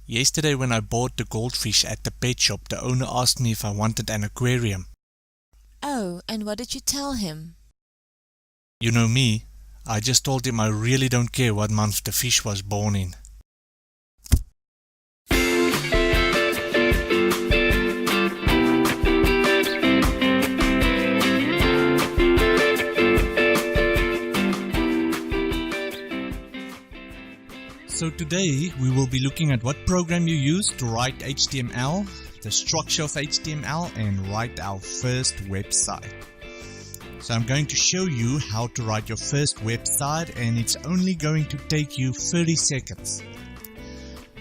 Yesterday when I bought the goldfish at the pet shop, the owner asked me if I wanted an aquarium. Oh, and what did you tell him? You know me, I just told him I really don't care what month the fish was born in. So today we will be looking at what program you use to write HTML, the structure of HTML, and write our first website. So I'm going to show you how to write your first website, and it's only going to take you 30 seconds.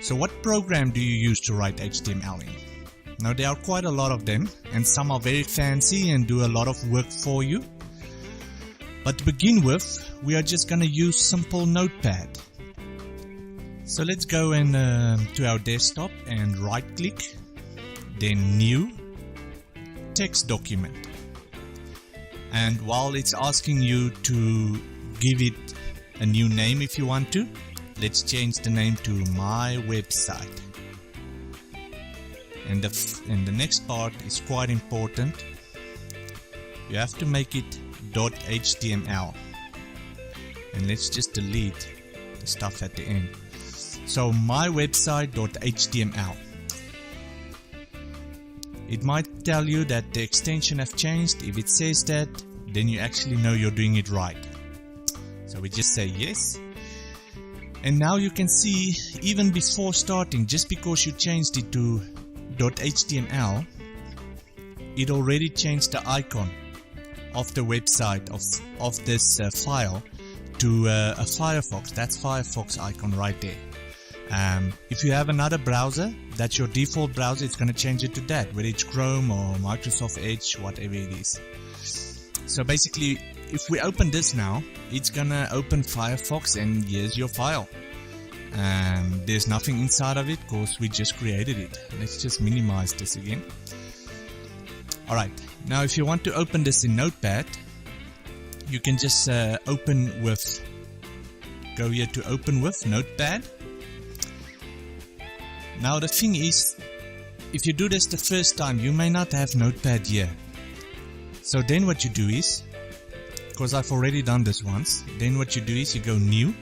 So what program do you use to write HTML in? Now there are quite a lot of them, and some are very fancy and do a lot of work for you. But to begin with, we are just going to use simple Notepad. So let's go to our desktop and right click, then new, text document. And while it's asking you to give it a new name if you want to, let's change the name to my website. And the next part is quite important. You have to make it .html. And let's just delete the stuff at the end. So my website.html. It might tell you that the extension have changed. If it says that, then you actually know you're doing it right. So we just say yes. And now you can see, even before starting, just because you changed it to .html, it already changed the icon of the website of this file to a Firefox. That's Firefox icon right there. If you have another browser, that's your default browser, it's going to change it to that, whether it's Chrome or Microsoft Edge, whatever it is. So basically, if we open this now, it's going to open Firefox, and here's your file. There's nothing inside of it because we just created it. Let's just minimize this again. Alright, now if you want to open this in Notepad, you can just go here to open with Notepad. Now the thing is, if you do this the first time, you may not have Notepad here. So then what you do is, because I've already done this once, then what you do is you go new,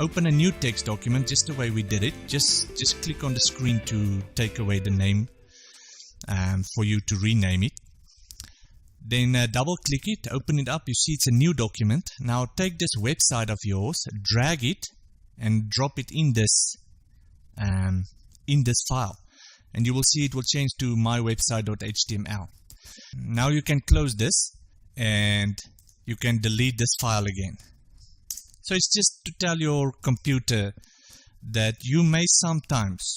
open a new text document just the way we did it. Just click on the screen to take away the name for you to rename it. Then double click it, open it up, you see it's a new document. Now take this website of yours, drag it and drop it in this file, and you will see it will change to mywebsite.html. Now you can close this and you can delete this file again. So it's just to tell your computer that you may sometimes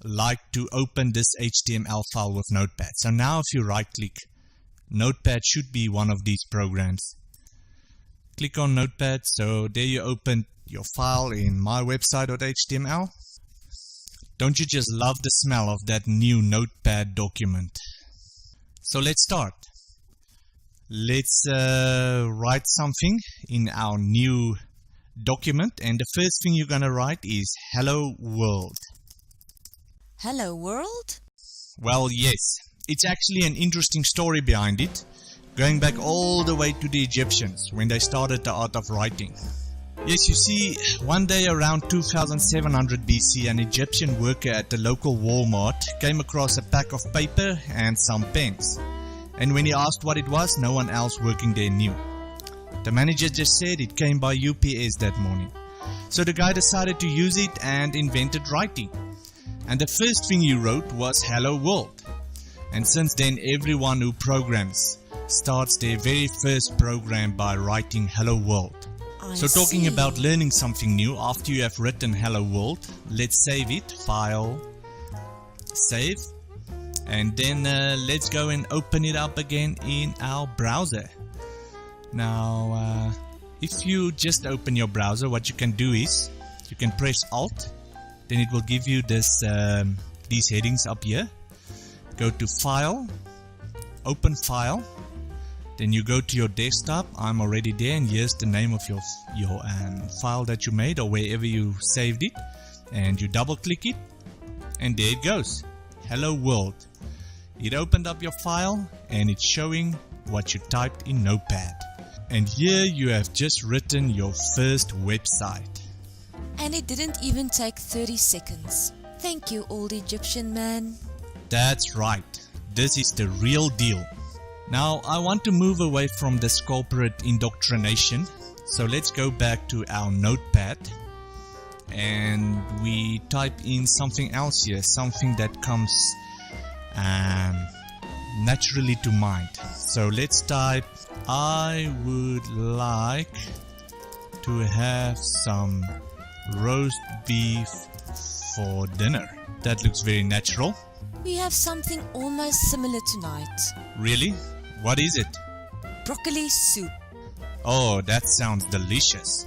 like to open this HTML file with Notepad. So now if you right click, Notepad should be one of these programs. Click on Notepad, so there you open your file in mywebsite.html. Don't you just love the smell of that new Notepad document? So let's start. Let's write something in our new document, and the first thing you're gonna write is hello world. Hello world? Well, yes, it's actually an interesting story behind it, going back all the way to the Egyptians when they started the art of writing. Yes, you see, one day around 2700 BC, an Egyptian worker at the local Walmart came across a pack of paper and some pens. And when he asked what it was, no one else working there knew. The manager just said it came by UPS that morning. So the guy decided to use it and invented writing. And the first thing he wrote was hello world. And since then, everyone who programs starts their very first program by writing hello world. So talking about learning something new, after you have written hello world, let's save it, file, save, and then let's go and open it up again in our browser. Now if you just open your browser, what you can do is you can press Alt, then it will give you this these headings up here. Go to File, Open File. Then you go to your desktop. I'm already there, and here's the name of your file that you made or wherever you saved it, and you double click it, And there it goes. Hello world. It opened up your file and it's showing what you typed in Notepad. And here you have just written your first website. And it didn't even take 30 seconds. Thank you, old Egyptian man. That's right. This is the real deal. Now I want to move away from this corporate indoctrination. So let's go back to our Notepad. And we type in something else here. Something that comes naturally to mind. So let's type, I would like to have some roast beef for dinner. That looks very natural. We have something almost similar tonight. Really? What is it? Broccoli soup. Oh, that sounds delicious.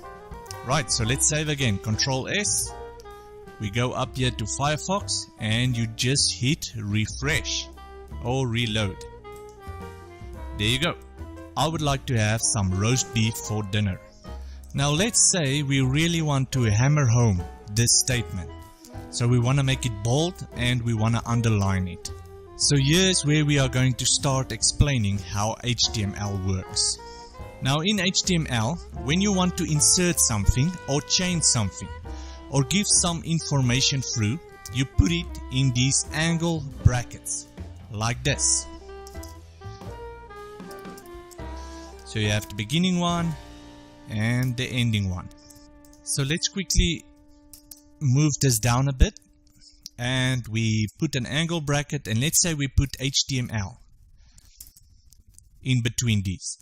Right, so let's save again. Control S. We go up here to Firefox and you just hit refresh or reload. There you go. I would like to have some roast beef for dinner. Now let's say we really want to hammer home this statement. So we want to make it bold and we want to underline it. So here's where we are going to start explaining how HTML works. Now in HTML, when you want to insert something or change something or give some information through, you put it in these angle brackets like this. So you have the beginning one and the ending one. So let's quickly move this down a bit and we put an angle bracket, and let's say we put HTML in between these.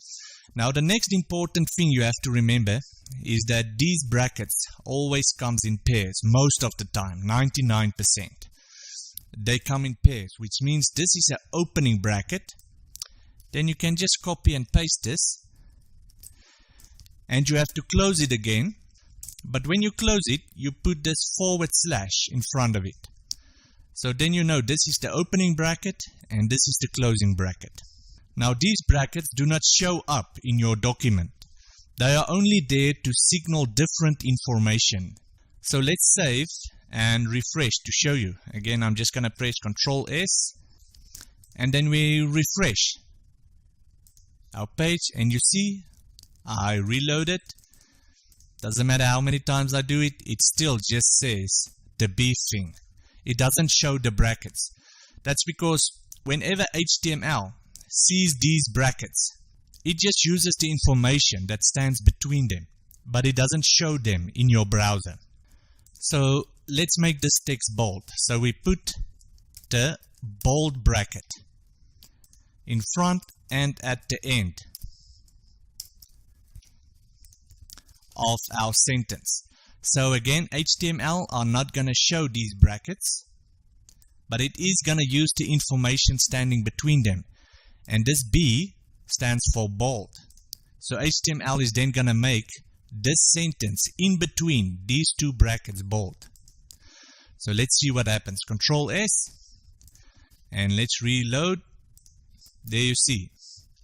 Now the next important thing you have to remember is that these brackets always comes in pairs most of the time, 99%. They come in pairs, which means this is an opening bracket. Then you can just copy and paste this and you have to close it again. But when you close it, you put this / in front of it. So then you know this is the opening bracket and this is the closing bracket. Now these brackets do not show up in your document. They are only there to signal different information. So let's save and refresh to show you. Again, I'm just going to press Ctrl S and then we refresh our page and you see I reload it. Doesn't matter how many times I do it, it still just says the beef thing. It doesn't show the brackets. That's because whenever HTML sees these brackets, it just uses the information that stands between them, but it doesn't show them in your browser. So let's make this text bold. So we put the bold bracket in front and at the end of our sentence. So again, HTML are not going to show these brackets, but it is going to use the information standing between them. And this B stands for bold. So HTML is then going to make this sentence in between these two brackets bold. So let's see what happens. Ctrl S and let's reload. There you see,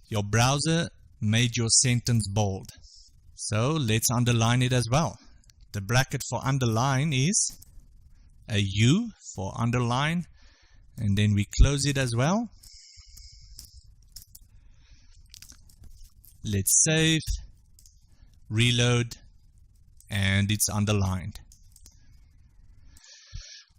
your browser made your sentence bold. So let's underline it as well. The bracket for underline is a U for underline, and then we close it as well. Let's save, reload, and it's underlined.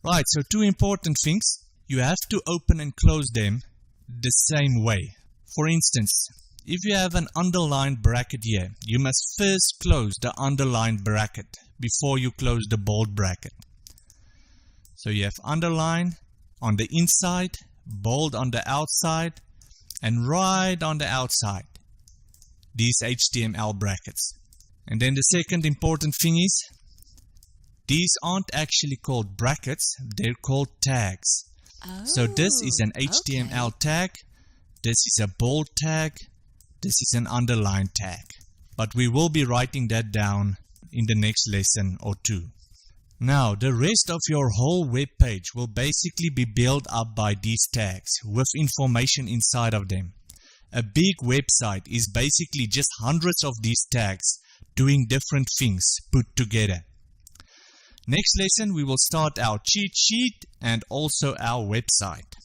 Right, so two important things. You have to open and close them the same way. For instance, if you have an underlined bracket here, you must first close the underlined bracket before you close the bold bracket. So you have underline on the inside, bold on the outside, and right on the outside. These HTML brackets. And then the second important thing is, these aren't actually called brackets, they're called tags. Oh, So this is an HTML okay. tag, this is a bold tag, this is an underline tag. But we will be writing that down in the next lesson or two. Now, the rest of your whole web page will basically be built up by these tags with information inside of them. A big website is basically just hundreds of these tags doing different things put together. Next lesson we will start our cheat sheet and also our website.